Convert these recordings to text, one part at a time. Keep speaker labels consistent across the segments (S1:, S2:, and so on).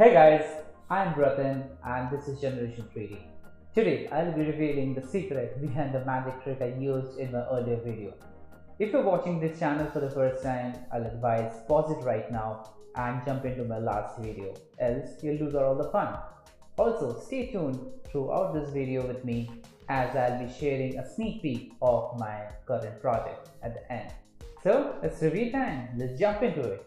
S1: Hey guys, I'm Ratan and this is Generation 3D. Today I'll be revealing the secret behind the magic trick I used in my earlier video. If you're watching this channel for the first time, I'll advise pause it right now and jump into my last video, else you'll lose all the fun. Also stay tuned throughout this video with me as I'll be sharing a sneak peek of my current project at the end. So it's review time, let's jump into it.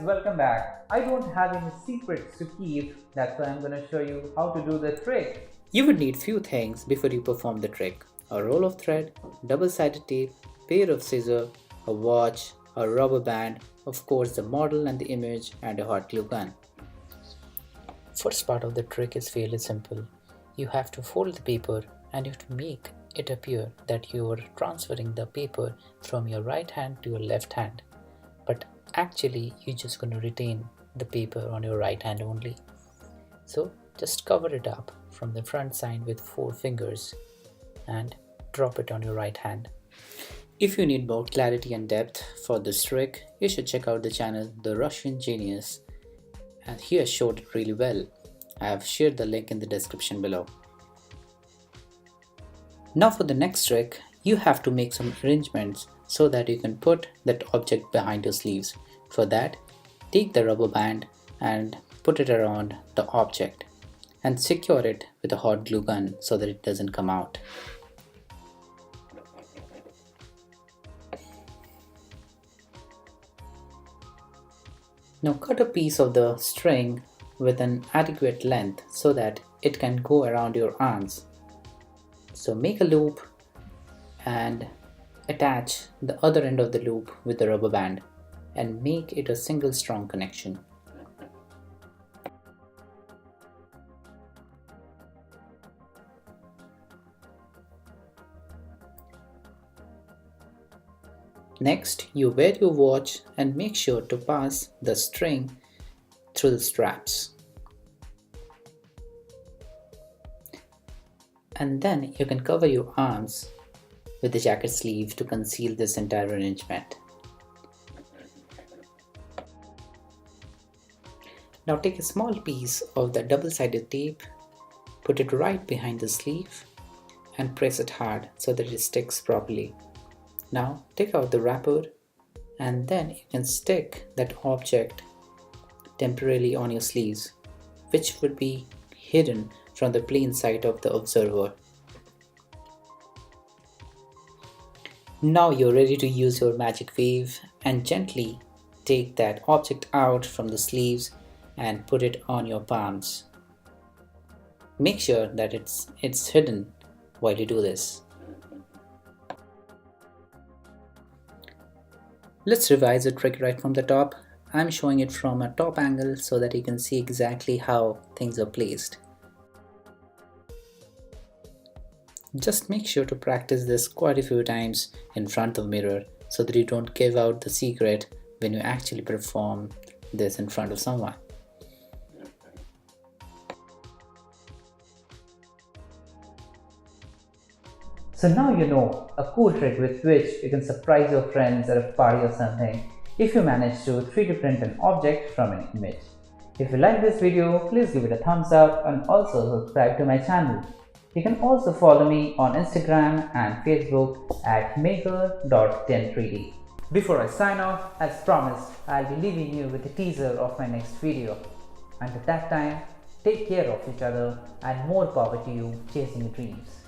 S1: Welcome back. I don't have any secrets to keep, that's why I'm going to show you how to do the trick.
S2: You would need few things before you perform the trick: a roll of thread, double-sided tape, pair of scissors, a watch, a rubber band, of course the model and the image, and a hot glue gun. First part of the trick is fairly simple. You have to fold the paper and you have to make it appear that you are transferring the paper from your right hand to your left hand. But actually you're just going to retain the paper on your right hand only. So just cover it up from the front side with 4 fingers and drop it on your right hand. If you need more clarity and depth for this trick, you should check out the channel TheRussionGenious, and he has showed it really well. I have shared the link in the description below. Now for the next trick, you have to make some arrangements so that you can put that object behind your sleeves. For that, take the rubber band and put it around the object and secure it with a hot glue gun so that it doesn't come out. Now cut a piece of the string with an adequate length so that it can go around your arms. So make a loop and attach the other end of the loop with the rubber band and make it a single strong connection. Next, you wear your watch and make sure to pass the string through the straps. And then you can cover your arms with the jacket sleeve to conceal this entire arrangement. Now take a small piece of the double-sided tape, put it right behind the sleeve and press it hard so that it sticks properly. Now take out the wrapper and then you can stick that object temporarily on your sleeves, which would be hidden from the plain sight of the observer. Now you're ready to use your magic wave and gently take that object out from the sleeves and put it on your palms. Make sure that it's hidden while you do this. Let's revise the trick right from the top. I'm showing it from a top angle so that you can see exactly how things are placed. Just make sure to practice this quite a few times in front of the mirror so that you don't give out the secret when you actually perform this in front of someone.
S1: So now you know a cool trick with which you can surprise your friends at a party or something if you manage to 3D print an object from an image. If you like this video, please give it a thumbs up and also subscribe to my channel. You can also follow me on Instagram and Facebook at maker.103d. Before I sign off, as promised, I'll be leaving you with a teaser of my next video. Until that time, take care of each other and more power to you chasing your dreams.